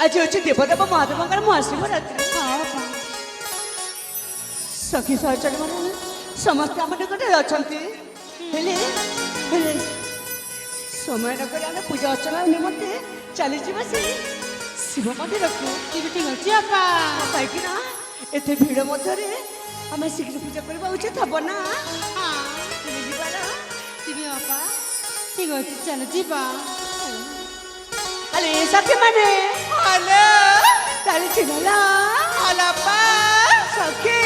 आज हूँ देवदेव महादेव महाशिवरात्रि सखी सहचरी मैंने समस्त आम निकटे अच्छा समय नक पूजा अर्चना निमंते चली से शिव मंदिर को ठीक अच्छे आपा कहीं एत भिड़ मध्य आम शीघ्र पूजा करवा उचित हम ना ठीक आपा ठीक अच्छे चल जीवा अरे सखी मैंने चली चिन्हला सखी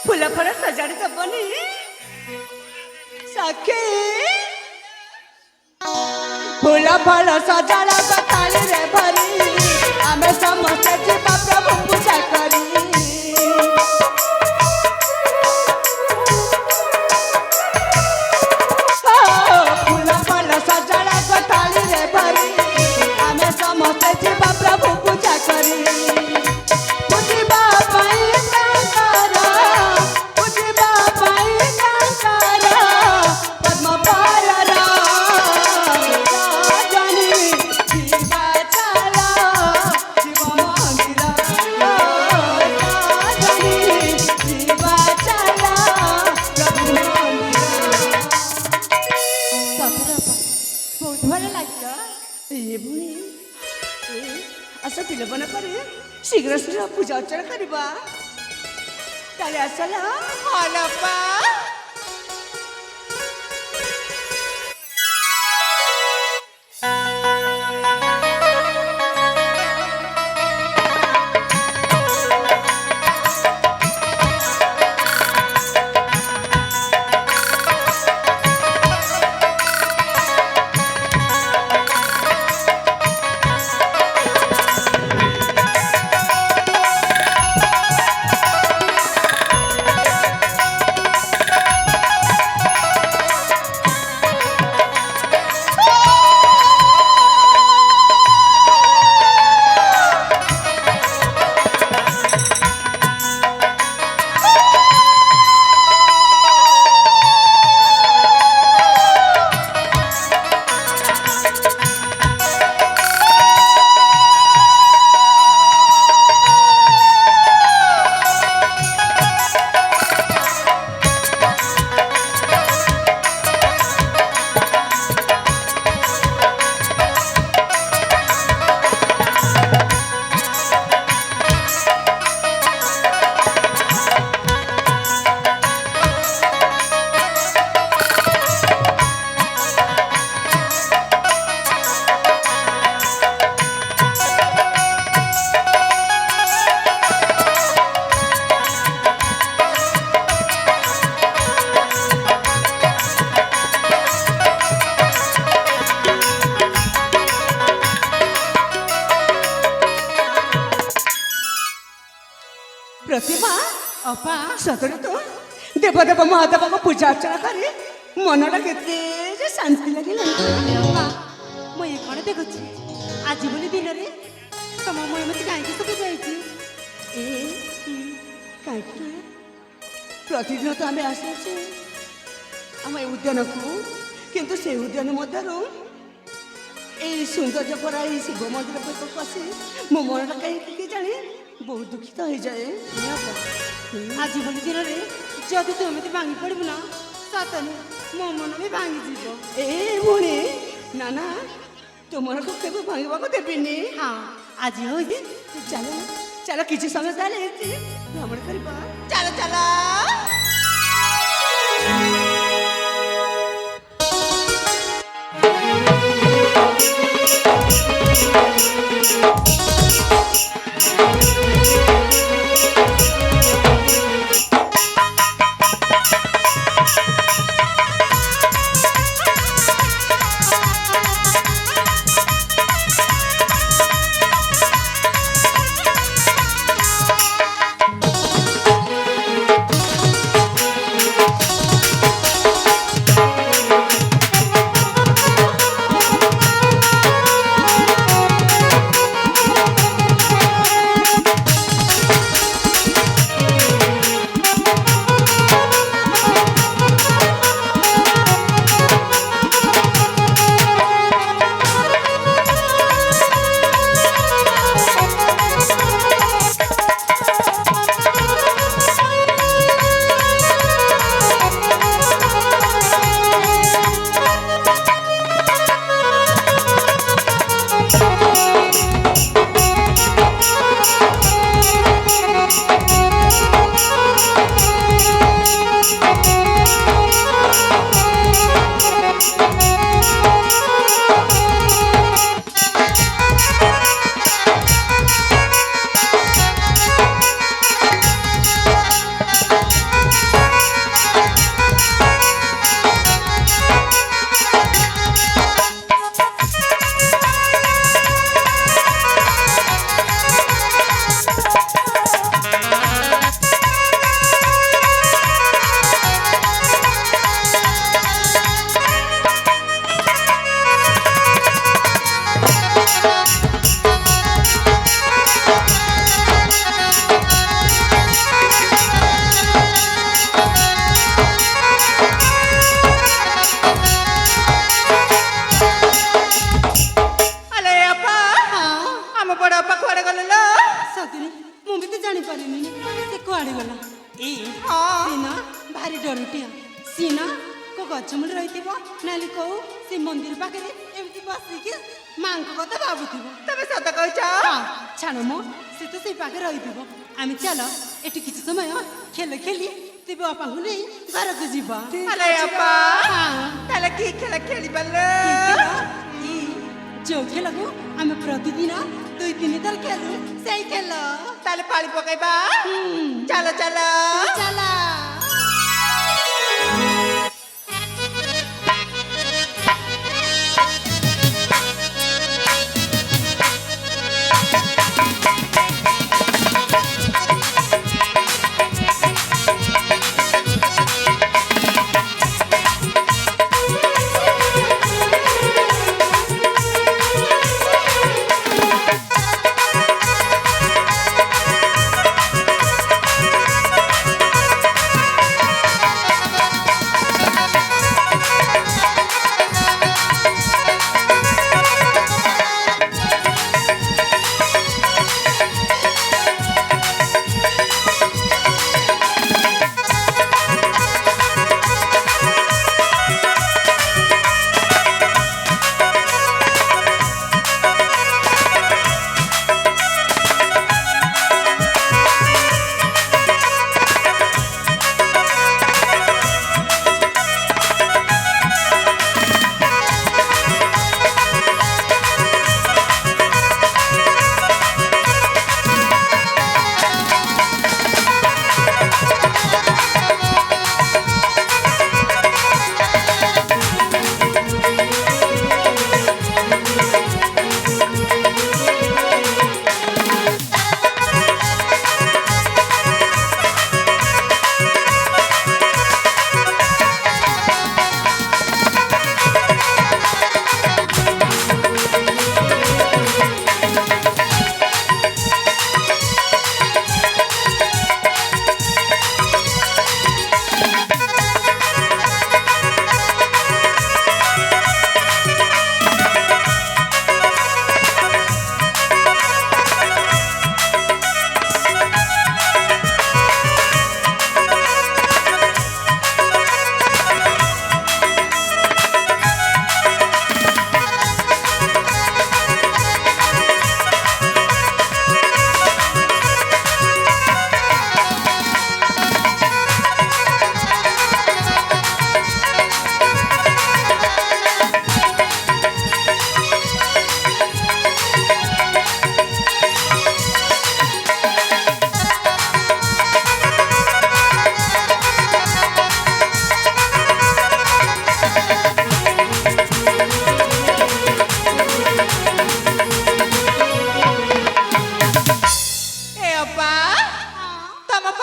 फूल फल सजाड़ी दबनी सखी फूल फल सजाड़ा बताली रे भरी आमे समस्त जीवा प्रभु पूजा करी फूल फल सजाड़ा बताली रे भरी आमे समस्त जीवा प्रभु पूजा करी शीघ्र शीघ्र पूजा अर्चना करवा ताले आसला हलपा प्रतिमा अपा सतरे तो देवदेव महादेव को पूजा अर्चना करी मनटा केते शांति लगे मुझे कौन देखुची आज बोली दिन में तुम मन मत कहीं सब जाइए कहीं प्रतिदिन तो आम आसे आम उद्यान को किंतु से उद्यान मध्य सौंदर्य परा शिव मंदिर पशी मो मनटा कहीं जाने ବହୁତ ଦୁଃଖିତ ହେଇଯାଏ। ଆଜି ଭଳି ଦିନରେ ଯଦି ତୁ ଏମିତି ଭାଙ୍ଗି ପଡ଼ିବୁ ନା ସତରେ ମୋ ମନ ବି ଭାଙ୍ଗିଯିବ। ଏ ଭଉଣୀ ନା ନା ତୁମର କେବେ ଭାଙ୍ଗିବାକୁ ଦେବିନି। ହଁ ଆଜି ହଉଛି ଚାଲ ଚାଲ କିଛି ସମୟ ତାହେଲେ ଏଠି ଭ୍ରମଣ କରିବା। ଚାଲ ଚାଲ। ସତରେ ମୁଁ ବି ତ ଜାଣିପାରିନି ସେ କୁଆଡ଼େ ଗଲା। ସିନା ଭାରି ଡରୁଟିଆ। ସିନା କୋଉ ଗଛ ମୂଳେ ରହିଥିବ ନହେଲେ କୋଉ ସେ ମନ୍ଦିର ପାଖରେ ଏମିତି ବସିକି ମାଙ୍କ କଥା ଭାବୁଥିବ। ତମେ ସତ କହୁଛ? ଛାଣ ମ ସେ ତ ସେଇ ପାଖରେ ରହିଥିବ। ଆମେ ଚାଲ ଏଠି କିଛି ସମୟ ଖେଳ ଖେଳି ତେବେ ବାପାଙ୍କୁ ନେଇ ଘରକୁ ଯିବା। ତାହେଲେ କି ଖେଳ ଖେଳିବା? ଯୋଉ ଖେଳକୁ ଆମେ ପ୍ରତିଦିନ 2-3 ଥର ଖେଳୁ ସେଇ ଖେଳ। ତାହେଲେ ପାଳି ପକେଇବା। ଚାଲ ଚାଲ ଚାଲ।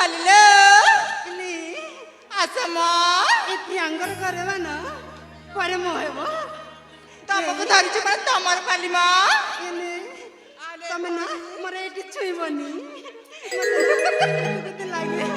ପାଲିଲୋ ଆସ ମ ଏ ପ୍ରିୟାଙ୍କର କରିବା ନା ପରେ ମୋ ହେବ ତମକୁ ଧରିଛୁ ମାନେ ତମର ପାଲି ମ ତମେ ନା ମୋର ଏଇଠି ଛୁଇଁବନି କେତେ ଲାଗେ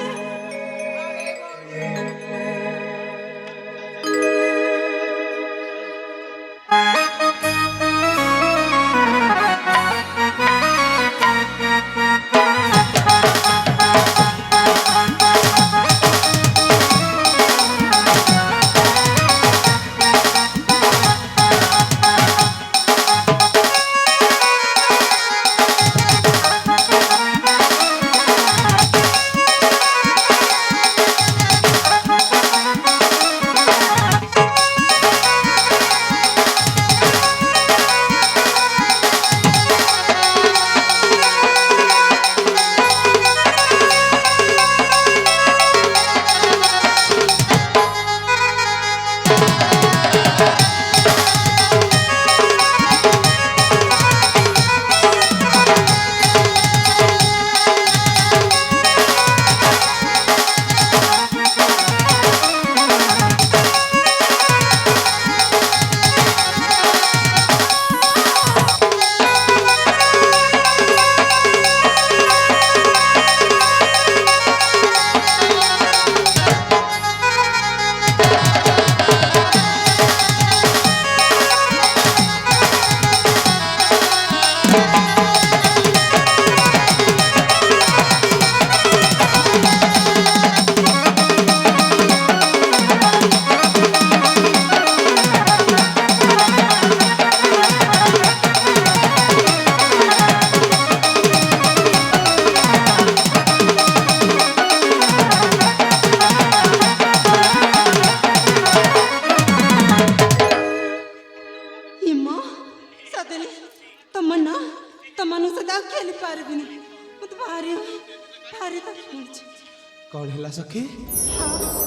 कौन है सखी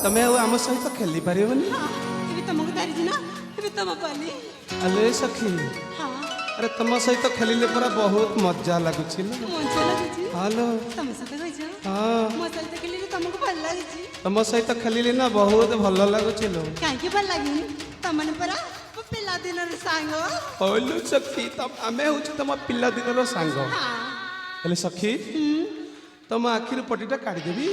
तमें आम सहित खेली पारबनी तुमको धरिची ना तुम पाली अले सखी हाँ अरे तुम सहित खेलिले पूरा बहुत मजा लगुच मजा लगुची हेलो तुम सहित कहिछ हाँ मो सहित खेलिले तुमको भल लागिची तुम सहित खेलिले ना बहुत भल लगुच काहे भल लागिनी तमने परा पिला दिनर सांग होलु सखी तम आमे होछ तुम पिला दिनर सांग हाँ हेले सखी तुम आखिर पटीटा काढ़ी देबी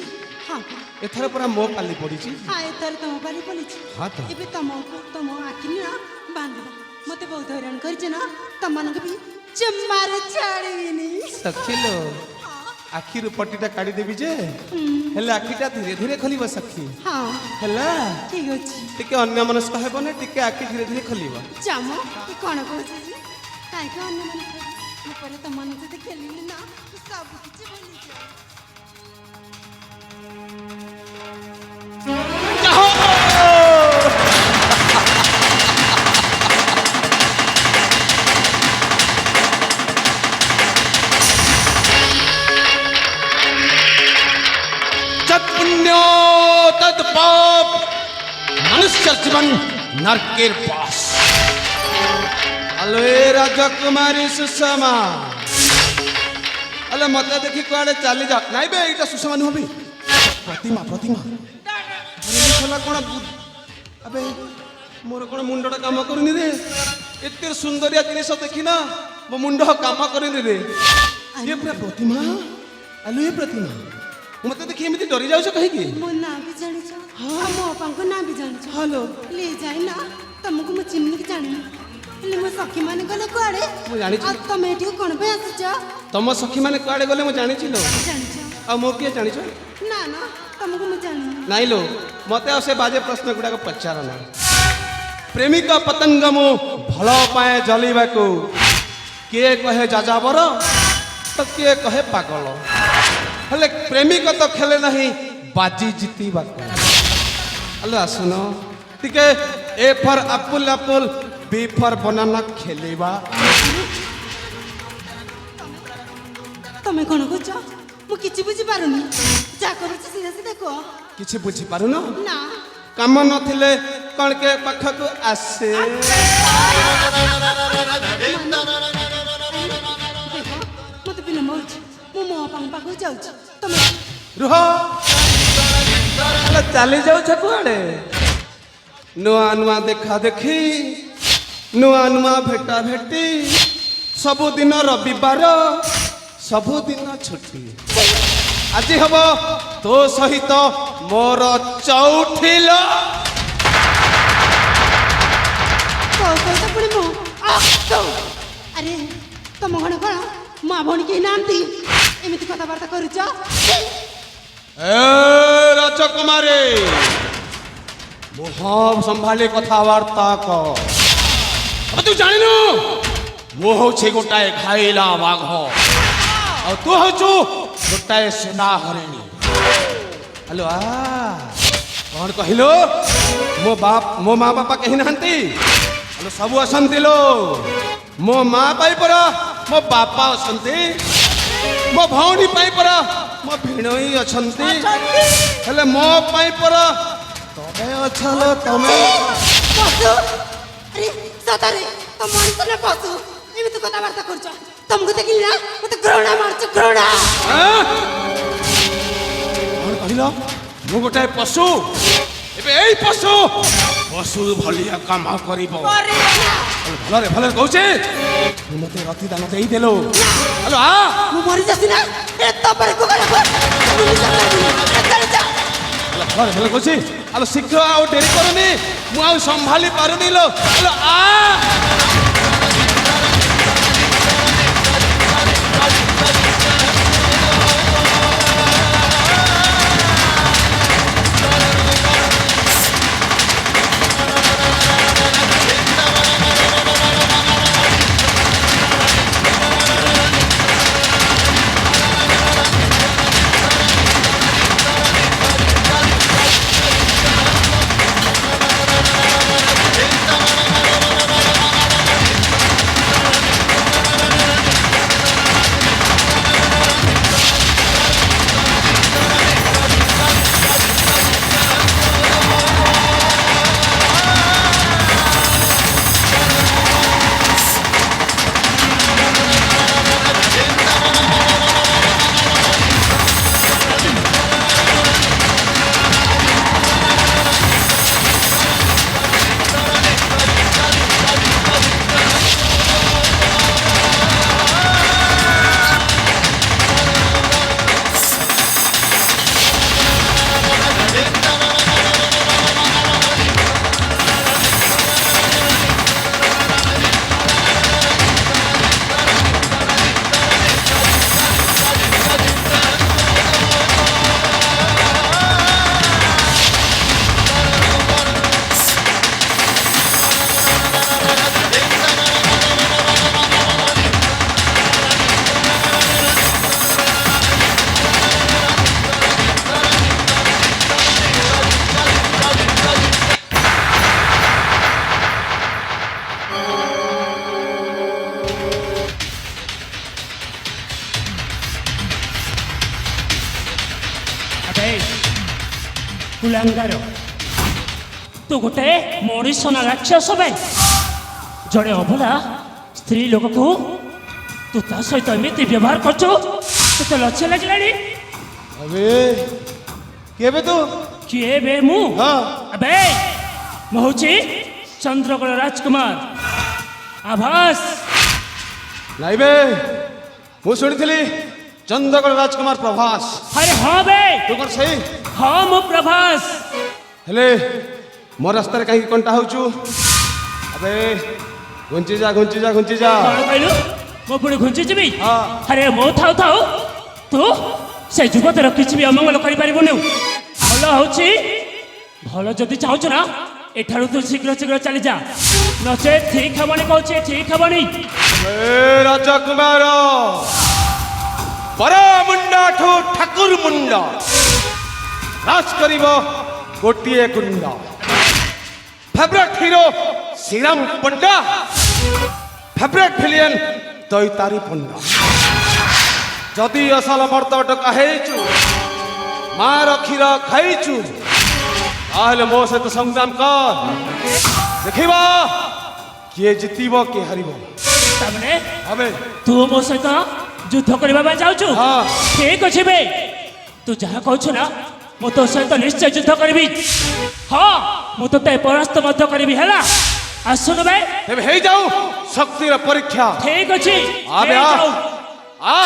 हाँ एथर पूरा मो पाली पड़ी हाँ एथर तुम पाली पड़ी हाँ तो एबे तुम आखिर ना बांध मते बहुत हैरान करछ ना तमन के भी चम्मार छाड़ीनी सखी लो आखिर पटीटा काढ़ी देबी जे हेले आखिटा धीरे धीरे खोलिबा सखी हाँ हेला ठीक अछि टिके अन्य मनस्क हेबो ने टिके आखि धीरे धीरे खोलिबा जामो ई कोन कहछ जी काहे के अन्य मन पर तमन से खेलिली ना सब किछ भूली जा पुण्यो तद पाप मनुष्य जीवन नरकेर पास अलोए राजकुमारी सुषमा अले मत देखी कुआडे चली जा नाइ बे एटा सुषमा नु हबी प्रतिमा प्रतिमा अरे छला कोन अबे मोर कोन मुंडटा काम करनी रे एते सुंदरिया जिनिस देखी ना मो मुंड काम करनी रे ये पूरा प्रतिमा अलोए प्रतिमा मत देखी एमती डरी जाऊ कहीं मो ना भी जानी छ हां मो अपन को ना भी जानी छ हेलो ले जाई ना तुमको मो चिन्ह के जानी ले मो सखी माने गले कुआडे मु जानि छी तुम एठी कोन पे आसी छ तम सखी माने कुआडे गले मु जानि छी लो जानी छ आ मो के जानि छ ना ना तुमको मो जानी नाइ लो मते से बाजे प्रश्न गुडा को पचार ना प्रेमिका पतंग मु भलो पाए जलिबा को के कहे जाजाबर तो के कहे पागल हले प्रेमिक तो खेले नहीं बाजी जीतीबा को अल्लाह सुनो टिके A for apple apple B for banana खेलेबा तमे कोन कुछ मु किछि बुझी पारुनी जा करू छी सीधा सीधा को किछि बुझी पारुनो ना काम नथिले कण के पाखक आसे देखो मते बिना मौज मो मो पांग पाखु जाउछ तमे रुह ଆଲୋ ଚାଲି ଯାଉଛ କୁଆଡ଼େ ନୂଆ ନୂଆ ଦେଖା ଦେଖି ନୂଆ ନୂଆ ଭେଟା ଭେଟି ସବୁଦିନ ରବିବାର ସବୁଦିନ ଛୁଟି ଆଜି ହବ ତୋ ସହିତ ମୋର ଚଉଠିଲ କହୁଛ ପୁଣି ମୁଁ ଆରେ ତମ ଘରେ କଣ ମା ଭଉଣୀ କେହି ନାହାନ୍ତି ଏମିତି କଥାବାର୍ତ୍ତା କରୁଛ ଏ ରାଜକୁମାରୀ ମୁହଁ ସମ୍ଭାଳି କଥାବାର୍ତ୍ତା କର अब तू जानिनु ମୁଁ ହଉଛି ଗୋଟାଏ ଖାଇଲା ବାଘ ଆଉ ତୁ ହଉଛୁ ଗୋଟାଏ ସେନା ହରିଣୀ ହ୍ୟାଲୋ କଣ କହିଲୁ ମୋ ମା ବାପା କେହି ନାହାନ୍ତି ହ୍ୟାଲୋ ସବୁ ଅଛନ୍ତି ଲୋ ମୋ ମା ପାଇଁ ପରା ମୋ ବାପା ଅଛନ୍ତି ମୋ ଭଉଣୀ ପାଇଁ ପରା ମୋ ଭିଣୋଇ ଅଛନ୍ତି ହେଲେ ମୋ ପାଇଁ ପରା ତମେ ଅଛ ଲୋ ତମେ ପଶୁ ଆରେ ସତରେ ତମ ମଣିଷ ନା ପଶୁ ଏମିତି କଥାବାର୍ତ୍ତା କରୁଛ ତମକୁ ଦେଖିଲି ନା ମତେ ଘୃଣା ମାରୁଛ ଘୃଣା କଣ କହିଲ ମୁଁ ଗୋଟାଏ ପଶୁ ଏବେ ଏଇ ପଶୁ ପଶୁ ଭଳିଆ କାମ କରିବ ଭଲରେ ଭଲରେ କହୁଛି ମତେ ରତିଦାନ ଦେଇଦେଲୁ ହ୍ୟାଲୋ ମୁଁ ମରିଯାସି ନା ଏ ତପରେ କୁକରା ଭଲରେ ଭଲରେ କହୁଛି ଆଲୋ ଶୀଘ୍ର ଆଉ ଡେରି କରୁନି ମୁଁ ଆଉ ସମ୍ଭାଳି ପାରୁନି ଲୋ ହ୍ୟାଲୋ କୁଲାଙ୍ଗାର ତୁ ଗୋଟେ ମଣିଷ ନା ରାକ୍ଷସ ବେ ଜଣେ ଅଭଲା ସ୍ତ୍ରୀ ଲୋକକୁ ତୁ ତା ସହିତ ଏମିତି ବ୍ୟବହାର କରୁଛୁ ତୋତେ ଲଜ୍ଜା ଲାଗିଲାଣି अबे केबे तू କିଏ ବେ ମୁଁ हाँ ଆବେ ମୁଁ ହଉଛି ଚନ୍ଦ୍ରକଳ ରାଜକୁମାର ଆଭାସ नहीं बे ମୁଁ ଶୁଣିଥିଲି ଚନ୍ଦ୍ରକଳ ରାଜକୁମାର ପ୍ରଭାସ ଆରେ ହଁ ବେ ତୁ କଣ ସେଇ ହଁ ମୁଁ ପ୍ରଭାସ ହେଲେ ମୋ ରାସ୍ତାରେ କାହିଁକି କଣ୍ଟା ହଉଛୁ ଆବେ ଘୁଞ୍ଚି ଯା ଘୁଞ୍ଚି ଯା ଘୁଞ୍ଚି ଯା କଣ କହିଲୁ ମୁଁ ପୁଣି ଘୁଞ୍ଚି ଯିବି ହଁ। ଆରେ ମୁଁ ଥାଉ ଥାଉ ତୁ ସେ ଯୁବତର କିଛି ବି ଅମଙ୍ଗଳ କରିପାରିବୁନି ଭଲ ହଉଛି ଭଲ ଯଦି ଚାହୁଁଛୁ ନା ଏଠାରୁ ତୁ ଶୀଘ୍ର ଶୀଘ୍ର ଚାଲିଯା ନଚେତ ଠିକ ହବନି କହୁଛି ଠିକ ହବନି ଏ ରାଜକୁମାର ପର ମୁଣ୍ଡଠୁ ଠାକୁର ମୁଣ୍ଡ ରାଜ କରିବ ଗୋଟିଏ କୁଣ୍ଡ favourite hero Sriram Panda favourite villain Daitari Panda ଯଦି ଅସଲ ମର୍ଦ ଟକା ହେଇଛୁ ମାର କ୍ଷୀର ଖାଇଛୁ ତାହେଲେ ମୋ ସହିତ ସଂଗ୍ରାମ କର ଦେଖିବା କିଏ ଜିତିବ କିଏ ହାରିବ ତାମାନେ ଆମେ ତୁ ମୋ ସହିତ ଯୁଦ୍ଧ କରିବା ପାଇଁ ଯାଉଛୁ ହଁ। ଠିକ ଅଛି ବେ ତୁ ଯାହା କହୁଛୁ ନା ମୁଁ ତୋ ସହିତ ନିଶ୍ଚୟ ଯୁଦ୍ଧ କରିବି। ହଁ ମୁଁ ତୋତେ ପରାସ୍ତ ମଧ୍ୟ କରିବି ହେଲା। ଆସୁନୁ ଭାଇ। ତେବେ ହେଇଯାଉ ଶକ୍ତିର ପରୀକ୍ଷା। ଠିକ ଅଛି ଆବେ ଆ। ହେଇଯାଉ। ଆ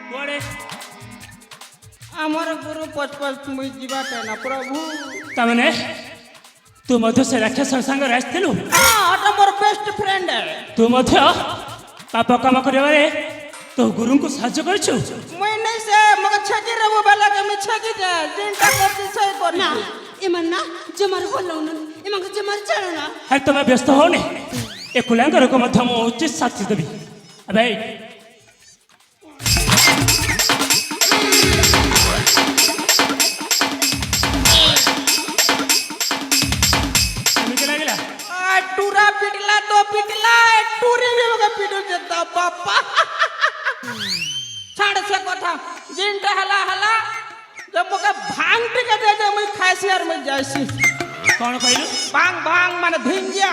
କୁଆଡ଼େ? আমার গুরু পচপচ মুই যাবাটা না প্রভু। ତାମାନେ ତୁ ମଧ୍ୟ ସେ ରାକ୍ଷସ ସାଙ୍ଗରେ ଆସିଥିଲୁ? এটা মোর বেস্ট ফ্রেন্ড। ତୁ ମଧ୍ୟ ପାପ କାମ କରିବାରେ ତୋ ଗୁରୁଙ୍କୁ ସାହାଯ୍ୟ କରିଛୁ? মুই নাই সে মগে ছাকি রে ও বেলা কে মি ছাকি যা জিনটা করছি সেই করি। না এমান না জমার ଭଲ ହଉନାହାନ୍ତି ଏମାନଙ୍କୁ ଜମାରୁ ଚାଲ ନା। ଆରେ ତମେ ବ୍ୟସ୍ତ ହଉନି, ଏ କୁଲାଙ୍ଗରକୁ ମଧ୍ୟ ମୁଁ ଉଚିତ ଶାସ୍ତି ଦେବି। ଭାଇ କେମିତି ଲାଗିଲା? টুরা পিটলা তো পিটলা টুরি রে মগে পিটু যেতা বাপা। ছাড় সে কথা জিনটা হলা হলা যে মগে ভাং টিকে দে দে মুই খাইছি আর মুই যাইছি। କ'ଣ କହିଲୁ? ভাং ভাং মানে ধিঙ্গিয়া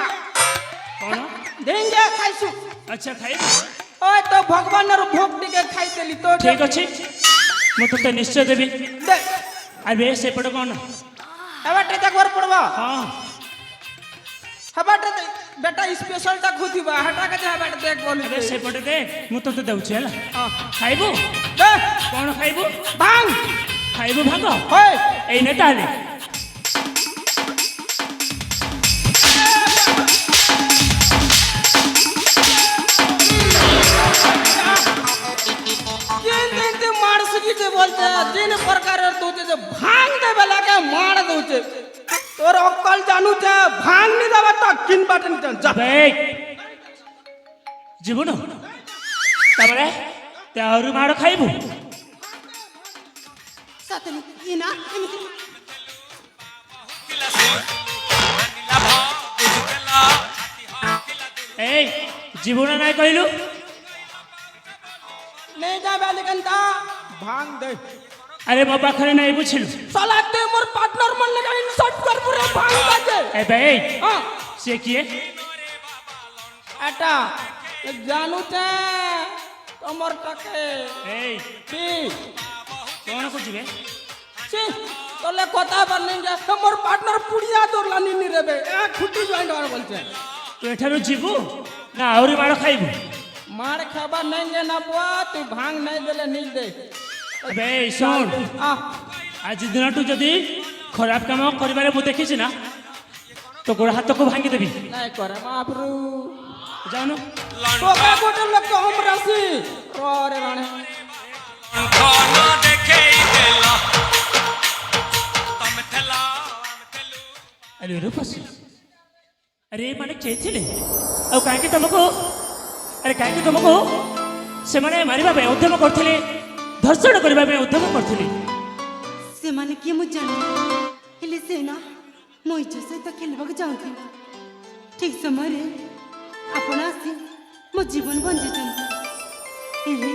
କ'ଣ? ধিঙ্গিয়া খাইছু। ଆଚ୍ଛା ଖାଇବୁ? ওই তো ভগবানের ভোগ টিকে খাইতেলি তো ଠିକ ଅଛି ମୁଁ ତୋତେ ନିଶ୍ଚୟ ଦେବି। দে ଆରେ ସେପଟେ କ'ଣ? এবারটা দেখবার পড়বা। ହଁ হবাটা বেটা স্পেশালটা খুঁজিবা হাটাকে যা বেটা দেখ বলি। ଆରେ ସେପଟେ ଦେ ମୁଁ ତୋତେ ଦେଉଛି ହେଲା। ଖାଇବୁ? দে କ'ଣ ଖାଇବୁ? ভাং ଖାଇବୁ ଭାଙ୍ଗ? হই ଏଇନେ ତାହେଲେ जिन दिन ते मार सकी जे बोलते जिन प्रकार तुझे जे भांग देवे लागे मार दउचे तोर अक्कल जानू जे भांग नि देबा त किन बाटन जा। ଭାଇ ଯିବୁନୁ? ତାପରେ ତେ ଆହୁରି ମାଡ଼ ଖାଇବୁ? ସତରେ ଇଏ ନା ଏମିତି ଏଇ ଯିବୁ ନା ନାଇଁ କହିଲୁ? नहीं जा बेले कंता भांग दे। ଆରେ ମୋ ପାଖରେ ନାଇଁ ବୁଝିଲୁ? साला ते मोर पार्टनर मन लगा इंसल्ट कर पूरे भांग बाजे। ଏ ଭାଇ हां ସେ କିଏ? एटा जानू ते तमर टके ଏଇ ची କ'ଣ ଖୋଜିବେ? ची तोले কথা বলনি যে মোর পার্টনার পুড়িয়া দরলা নিনি রেবে এ খুঁটি জয়েন্ট আর বলছে। ତୁ ଏଠାରୁ ଯିବୁ ନା ଆହୁରି ମାଡ଼ ଖାଇବୁ? मार खाबा नहीं जे ना बुआ तू भांग नहीं देले नहीं दे। ଏବେ ଏଇ ଶୁଣ, आ ଆଜି ଦିନଠୁ ଯଦି ଖରାପ କାମ କରିବାରେ ମୁଁ ଦେଖିଛି ନା ତୋ ଗୋଡ଼ ହାତକୁ ଭାଙ୍ଗିଦେବି। नहीं करे बापरू ଯାଉନୁ। तो का गोटे लोग के हम राशि रे राणे ଆରେ ରୂପସୀ, ଆରେ ଏମାନେ କିଏ ଥିଲେ ଆଉ କାହିଁକି ତମକୁ ସେମାନେ ମାରିବା ପାଇଁ ଉଦ୍ୟମ କରିଥିଲେ, ଧର୍ଷଣ କରିବା ପାଇଁ ଉଦ୍ୟମ କରିଥିଲେ? ସେମାନେ କିଏ ମୁଁ ଜାଣିନି ହେଲେ ସେ ନା ମୋ ଇଚ୍ଛା ସହିତ ଖେଳିବାକୁ ଚାହୁଁଥିଲେ। ଠିକ ସମୟରେ ଆପଣ ଆସି ମୋ ଜୀବନ ବଞ୍ଚିଛନ୍ତି। ହେଲେ